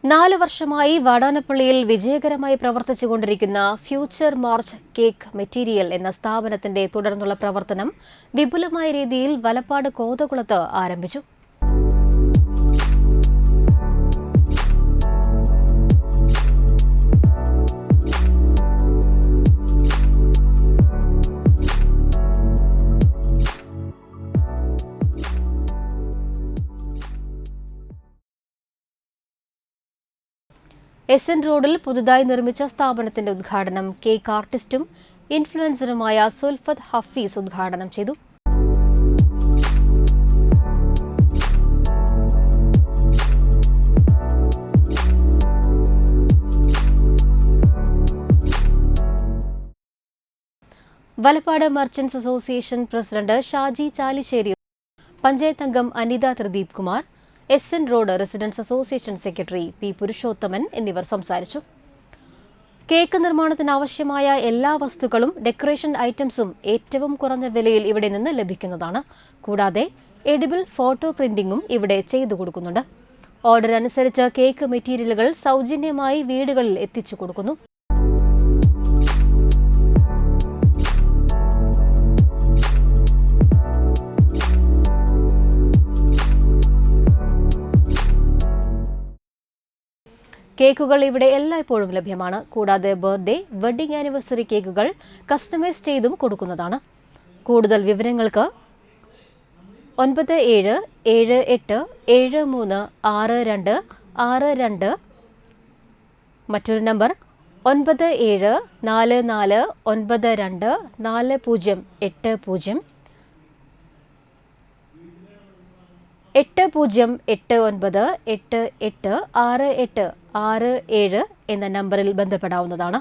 4 വർഷമായി വാടാനപ്പള്ളിയിൽ വിജയകരമായി പ്രവർത്തിച്ചുകൊണ്ടിരിക്കുന്ന future March cake material എന്ന സ്ഥാപനത്തിന്റെ തുടർന്നുള്ള പ്രവർത്തനം വിപുലമായ രീതിയിൽ വലപ്പാട് കോതകുളത്ത് ആരംഭിച്ചു. SN റോഡിൽ പുതുതായി നിർമ്മിച്ച സ്ഥാപനത്തിന്റെ ഉദ്ഘാടനം കേക്ക് ആർട്ടിസ്റ്റും ഇൻഫ്ലുവൻസറുമായ സുൽഫത്ത് ഹഫീസ് ഉദ്ഘാടനം ചെയ്തു. Valappad merchants association president Shaji Chalissery, panchayat അംഗം Anitha Thrideep Kumar, SN road residents association secretary P. Purushothaman എന്നിവർ സംസാരിച്ചു. കേക്ക് നിർമ്മാണത്തിന് ആവശ്യമായ എല്ലാ വസ്തുക്കളും ഡെക്കറേഷൻ ഐറ്റംസും ഏറ്റവും കുറഞ്ഞ വിലയിൽ ഇവിടെ നിന്ന് ലഭിക്കുന്നതാണ്. കൂടാതെ എഡിബിൾ ഫോട്ടോ പ്രിന്റിംഗും ഇവിടെ ചെയ്തു കൊടുക്കുന്നുണ്ട്. ഓർഡർ അനുസരിച്ച് കേക്ക് മെറ്റീരിയലുകൾ സൗജന്യമായി വീടുകളിൽ എത്തിച്ചു കൊടുക്കുന്നു. കേക്കുകൾ ഇവിടെ എല്ലായ്പ്പോഴും ലഭ്യമാണ്. കൂടാതെ ബർത്ത്ഡേ, വെഡ്ഡിംഗ് ആനിവേഴ്സറി കേക്കുകൾ കസ്റ്റമൈസ് ചെയ്തും കൊടുക്കുന്നതാണ്. കൂടുതൽ വിവരങ്ങൾക്ക് 9778736262, മറ്റൊരു നമ്പർ 9744924080, 8089886867 എന്ന നമ്പറിൽ ബന്ധപ്പെടാവുന്നതാണ്.